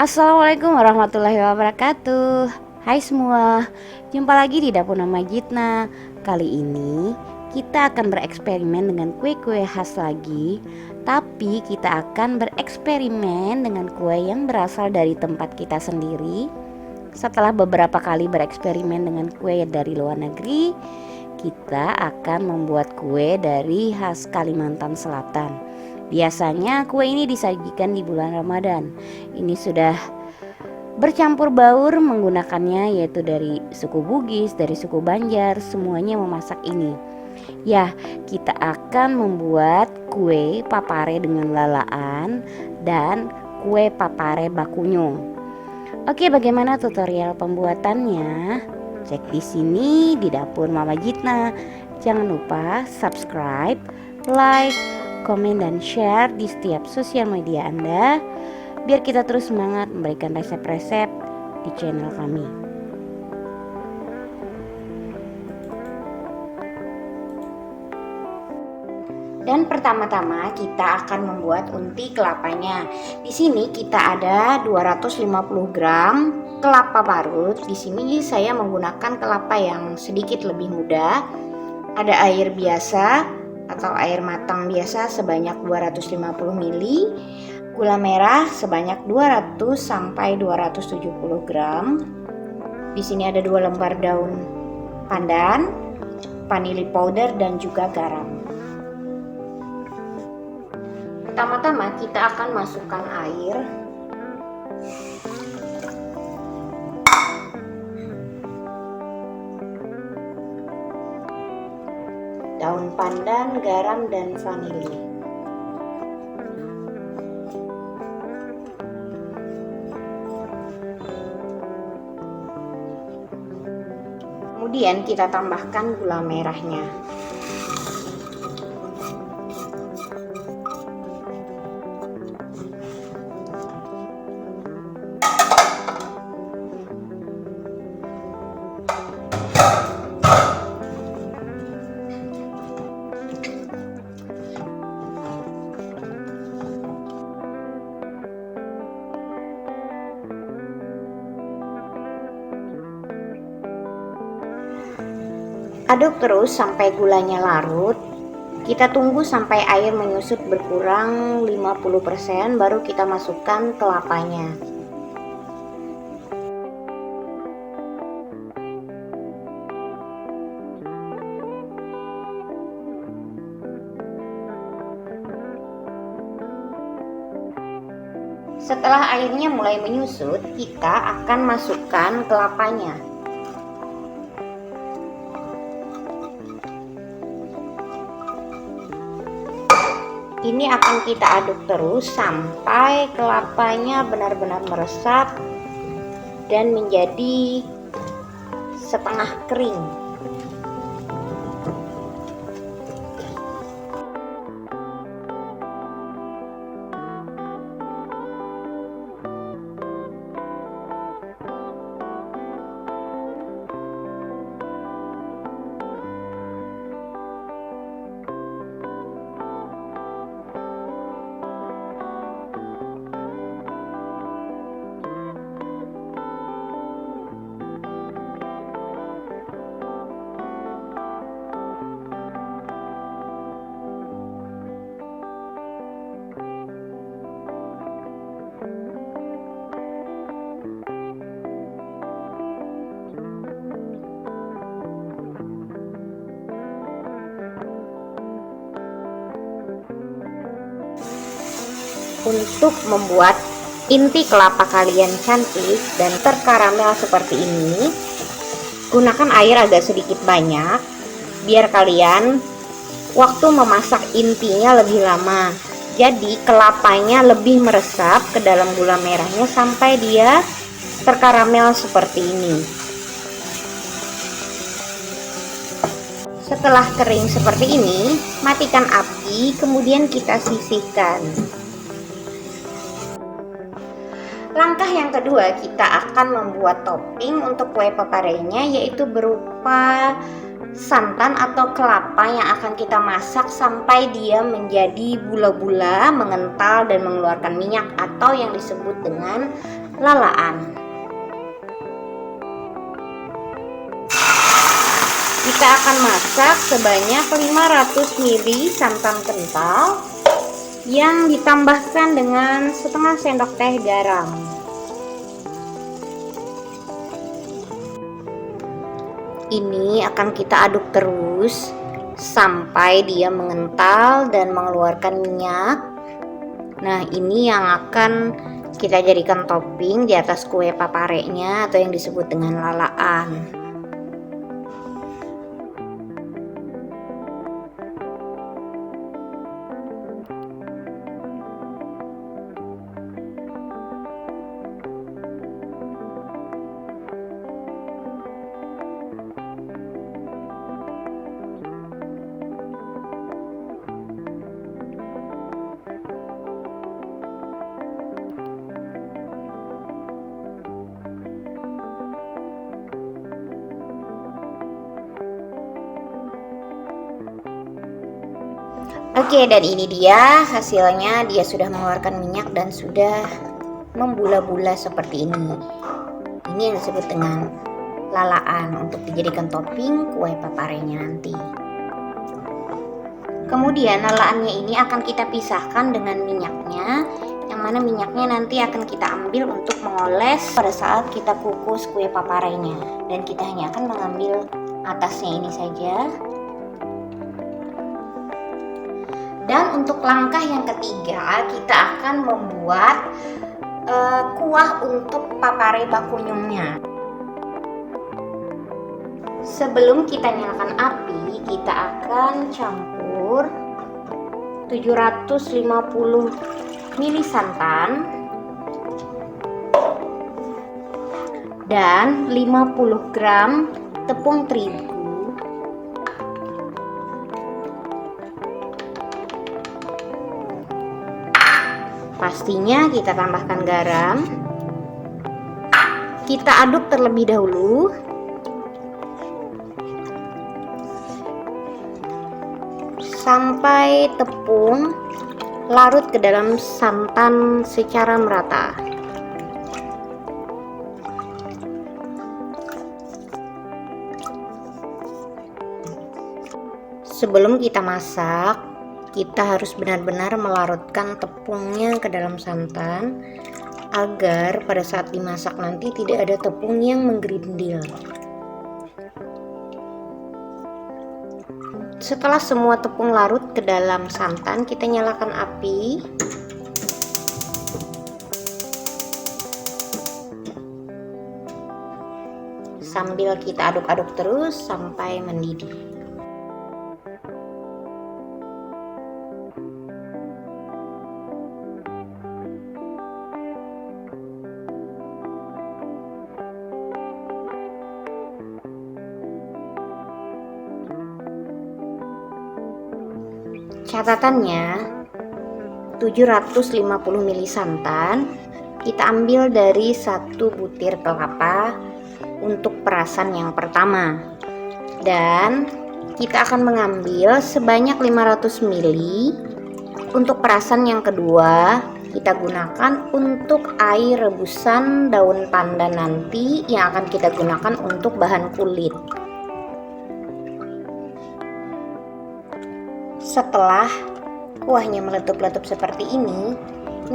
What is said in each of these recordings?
Assalamualaikum warahmatullahi wabarakatuh. Hai semua, jumpa lagi di Dapur Mama Jitna. Kali ini kita akan bereksperimen dengan kue-kue khas lagi. Tapi kita akan bereksperimen dengan kue yang berasal dari tempat kita sendiri. Setelah beberapa kali bereksperimen dengan kue dari luar negeri, kita akan membuat kue dari khas Kalimantan Selatan. Biasanya kue ini disajikan di bulan Ramadan. Ini sudah bercampur baur menggunakannya, yaitu dari suku Bugis, dari suku Banjar, semuanya memasak ini. Ya, kita akan membuat kue papare dengan lalaan dan kue papare bakunyung. Oke, bagaimana tutorial pembuatannya? Cek di sini di Dapur Mama Jitna. Jangan lupa subscribe, like, komen dan share di setiap sosial media Anda, biar kita terus semangat memberikan resep-resep di channel kami. Dan pertama-tama kita akan membuat unti kelapanya. Di sini kita ada 250 gram kelapa parut. Di sini saya menggunakan kelapa yang sedikit lebih muda. Ada air biasa atau air matang biasa sebanyak 250 ml, gula merah sebanyak 200 sampai 270 gram. Di sini ada 2 lembar daun pandan, vanili powder dan juga garam. Pertama-tama kita akan masukkan air. Daun pandan, garam, dan vanili. Kemudian kita tambahkan gula merahnya. Aduk terus sampai gulanya larut. Kita tunggu sampai air menyusut berkurang 50%, baru kita masukkan kelapanya. Setelah airnya mulai menyusut, kita akan masukkan kelapanya. Ini akan kita aduk terus sampai kelapanya benar-benar meresap dan menjadi setengah kering. Untuk membuat inti kelapa kalian cantik dan terkaramel seperti ini, gunakan air agak sedikit banyak biar kalian waktu memasak intinya lebih lama. Jadi kelapanya lebih meresap ke dalam gula merahnya sampai dia terkaramel seperti ini. Setelah kering seperti ini, matikan api, kemudian kita sisihkan. Langkah yang kedua, kita akan membuat topping untuk kue paparenya, yaitu berupa santan atau kelapa yang akan kita masak sampai dia menjadi bula-bula, mengental dan mengeluarkan minyak, atau yang disebut dengan lalaan. Kita akan masak sebanyak 500 ml santan kental yang ditambahkan dengan setengah sendok teh garam. Ini akan kita aduk terus sampai dia mengental dan mengeluarkan minyak. Nah, ini yang akan kita jadikan topping di atas kue paparenya atau yang disebut dengan lalaan. Oke, dan ini dia hasilnya. Dia sudah mengeluarkan minyak dan sudah membula-bula seperti ini. Ini yang disebut dengan lalaan untuk dijadikan topping kue paparenya nanti. Kemudian lalaannya ini akan kita pisahkan dengan minyaknya, yang mana minyaknya nanti akan kita ambil untuk mengoles pada saat kita kukus kue paparenya. Dan kita hanya akan mengambil atasnya ini saja. Dan untuk langkah yang ketiga, kita akan membuat kuah untuk papare bakunyungnya. Sebelum kita nyalakan api, kita akan campur 750 ml santan dan 50 gram tepung terigu. Pastinya kita tambahkan garam. Kita aduk terlebih dahulu. Sampai tepung larut ke dalam santan secara merata. Sebelum kita masak, kita harus benar-benar melarutkan tepungnya ke dalam santan agar pada saat dimasak nanti tidak ada tepung yang menggerindil. Setelah semua tepung larut ke dalam santan, kita nyalakan api. Sambil kita aduk-aduk terus sampai mendidih. Catatannya, 750 ml santan kita ambil dari 1 butir kelapa untuk perasan yang pertama, dan kita akan mengambil sebanyak 500 ml untuk perasan yang kedua. Kita gunakan untuk air rebusan daun pandan nanti yang akan kita gunakan untuk bahan kulit. Setelah kuahnya meletup-letup seperti ini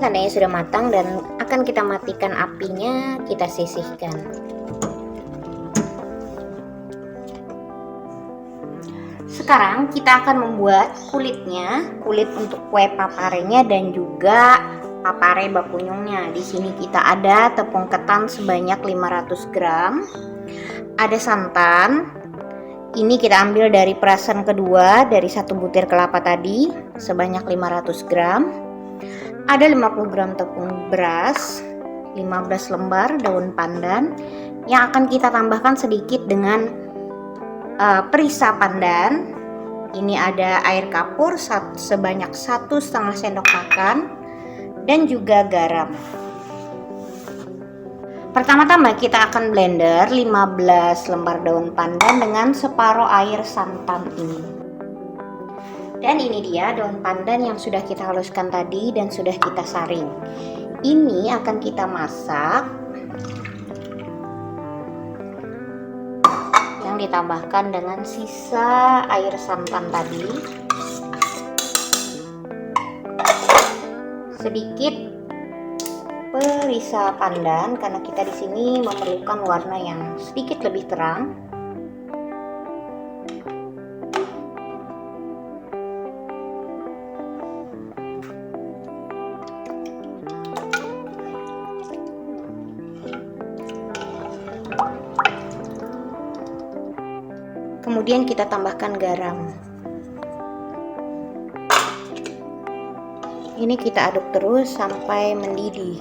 tandanya sudah matang dan akan kita matikan apinya, kita sisihkan. Sekarang kita akan membuat kulitnya, kulit untuk kue paparenya dan juga papare bakunyungnya. Di sini kita ada tepung ketan sebanyak 500 gram, ada santan. Ini kita ambil dari perasan kedua dari 1 butir kelapa tadi sebanyak 500 gram. Ada 50 gram tepung beras, 15 lembar daun pandan yang akan kita tambahkan sedikit dengan perisa pandan. Ini ada air kapur sebanyak 1,5 sendok makan dan juga garam. Pertama-tama kita akan blender 15 lembar daun pandan dengan separuh air santan ini. Dan ini dia daun pandan yang sudah kita haluskan tadi dan sudah kita saring. Ini akan kita masak yang ditambahkan dengan sisa air santan tadi. Sedikit perisa pandan karena kita di sini memerlukan warna yang sedikit lebih terang. Kemudian kita tambahkan garam. Ini kita aduk terus sampai mendidih.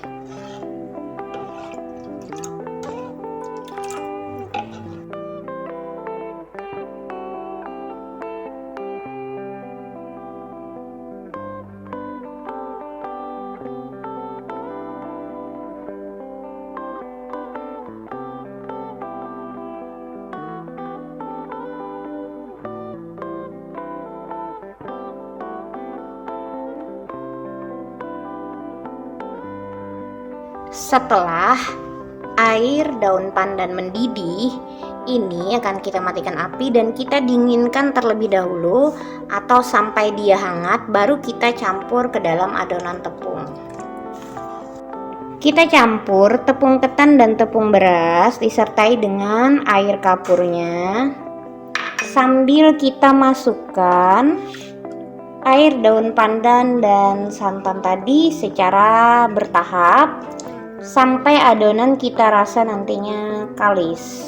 Setelah air daun pandan mendidih, ini akan kita matikan api dan kita dinginkan terlebih dahulu atau sampai dia hangat, baru kita campur ke dalam adonan tepung. Kita campur tepung ketan dan tepung beras disertai dengan air kapurnya, sambil kita masukkan air daun pandan dan santan tadi secara bertahap sampai adonan kita rasa nantinya kalis.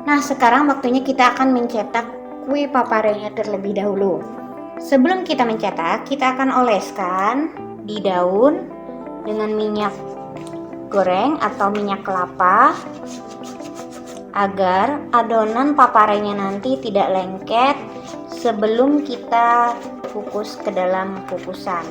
Nah, sekarang waktunya kita akan mencetak kue paparenya terlebih dahulu. Sebelum kita mencetak, kita akan oleskan di daun dengan minyak goreng atau minyak kelapa agar adonan paparenya nanti tidak lengket sebelum kita kukus ke dalam kukusan.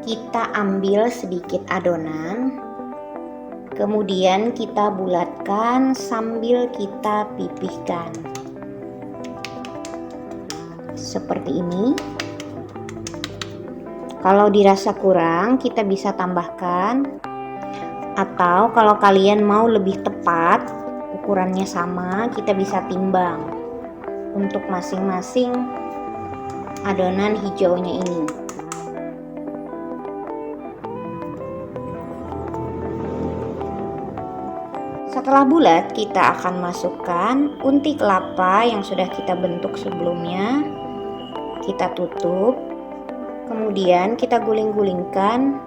Kita ambil sedikit adonan, kemudian kita bulatkan sambil kita pipihkan. Seperti ini. Kalau dirasa kurang, kita bisa tambahkan. Atau kalau kalian mau lebih tepat, ukurannya sama, kita bisa timbang untuk masing-masing adonan hijaunya ini. Setelah bulat, kita akan masukkan unti kelapa yang sudah kita bentuk sebelumnya. Kita tutup, kemudian kita guling-gulingkan.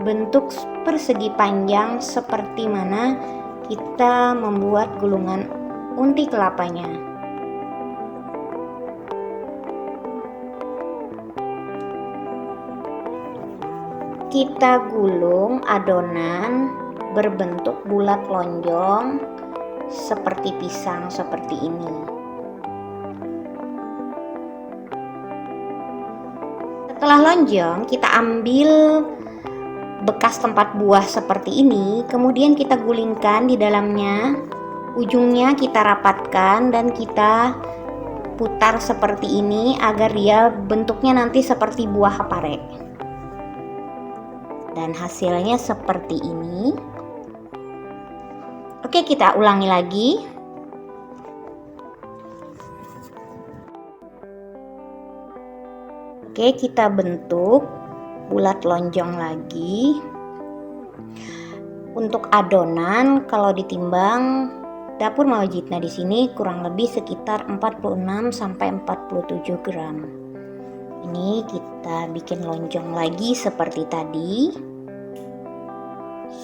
Bentuk persegi panjang seperti mana kita membuat gulungan unti kelapanya. Kita gulung adonan berbentuk bulat lonjong seperti pisang seperti ini. Setelah lonjong, kita ambil bekas tempat buah seperti ini, kemudian kita gulingkan di dalamnya. Ujungnya kita rapatkan dan kita putar seperti ini agar dia bentuknya nanti seperti buah pare. Dan hasilnya seperti ini. Oke, kita ulangi lagi. Oke, kita bentuk bulat lonjong lagi. Untuk adonan kalau ditimbang dapur Mama Jitna di sini kurang lebih sekitar 46 sampai 47 gram. Ini kita bikin lonjong lagi seperti tadi.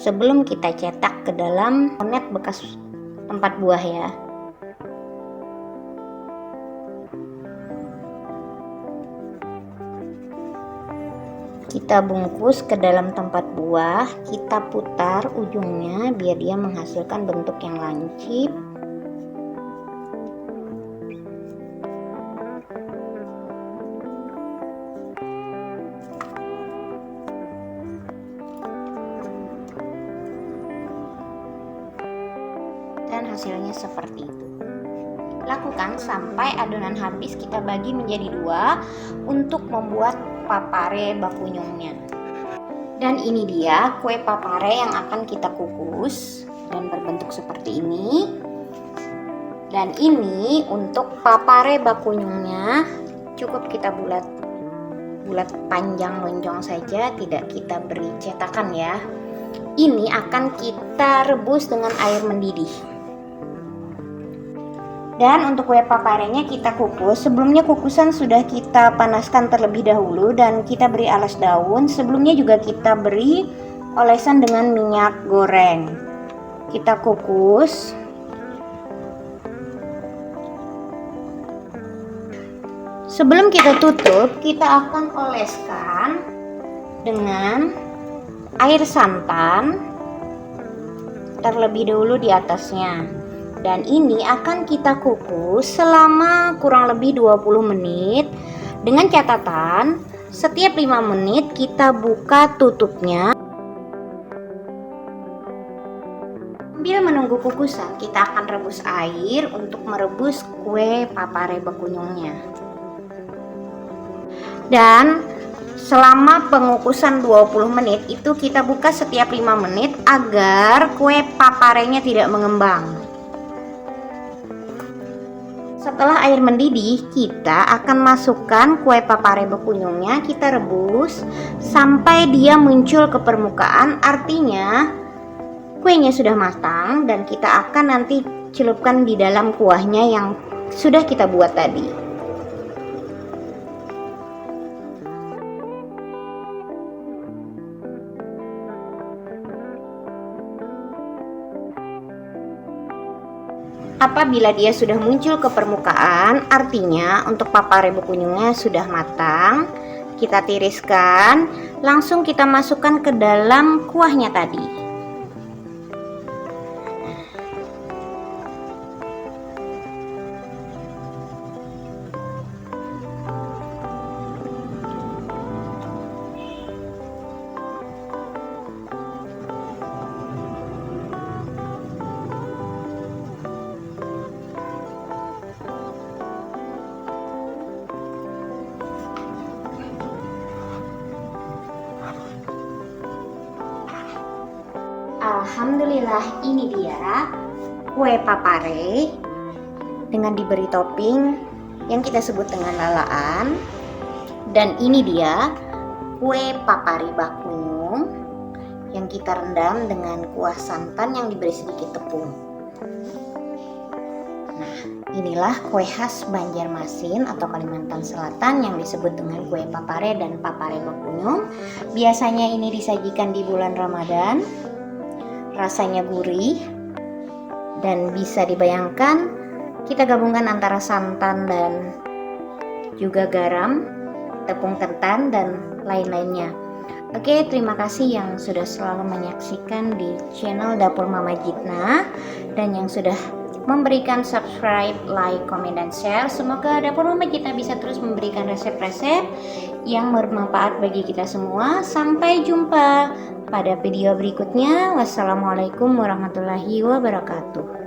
Sebelum kita cetak ke dalam net bekas tempat buah ya. Kita bungkus ke dalam tempat buah, kita putar ujungnya biar dia menghasilkan bentuk yang lancip. Dan hasilnya seperti itu. Lakukan sampai adonan habis, kita bagi menjadi 2 untuk membuat papare bakunyungnya. Dan ini dia kue papare yang akan kita kukus dan berbentuk seperti ini. Dan ini untuk papare bakunyungnya cukup kita bulat panjang lonjong saja, tidak kita beri cetakan ya. Ini akan kita rebus dengan air mendidih. Dan untuk kue paparenya kita kukus. Sebelumnya kukusan sudah kita panaskan terlebih dahulu dan kita beri alas daun. Sebelumnya juga kita beri olesan dengan minyak goreng. Kita kukus. Sebelum kita tutup, kita akan oleskan dengan air santan terlebih dahulu di atasnya. Dan ini akan kita kukus selama kurang lebih 20 menit dengan catatan setiap 5 menit kita buka tutupnya. Sambil menunggu kukusan, kita akan rebus air untuk merebus kue papare bakunyungnya. Dan selama pengukusan 20 menit itu kita buka setiap 5 menit agar kue paparenya tidak mengembang. Setelah air mendidih, kita akan masukkan kue papare bakunyungnya, kita rebus sampai dia muncul ke permukaan, artinya kuenya sudah matang dan kita akan nanti celupkan di dalam kuahnya yang sudah kita buat tadi. Apabila dia sudah muncul ke permukaan, artinya untuk papare bakunyungnya sudah matang. Kita tiriskan, langsung kita masukkan ke dalam kuahnya tadi. Alhamdulillah, ini dia kue papare dengan diberi topping yang kita sebut dengan lalaan. Dan ini dia kue papare bakunyung yang kita rendam dengan kuah santan yang diberi sedikit tepung. Nah, inilah kue khas Banjarmasin atau Kalimantan Selatan yang disebut dengan kue papare dan papare bakunyung. Biasanya ini disajikan di bulan Ramadan. Rasanya gurih dan bisa dibayangkan kita gabungkan antara santan dan juga garam, tepung ketan dan lain-lainnya. Oke, terima kasih yang sudah selalu menyaksikan di channel Dapur Mama Jitna dan yang sudah memberikan subscribe, like, komen, dan share. Semoga Dapur Mama Gitna bisa terus memberikan resep-resep yang bermanfaat bagi kita semua. Sampai jumpa pada video berikutnya. Wassalamualaikum warahmatullahi wabarakatuh.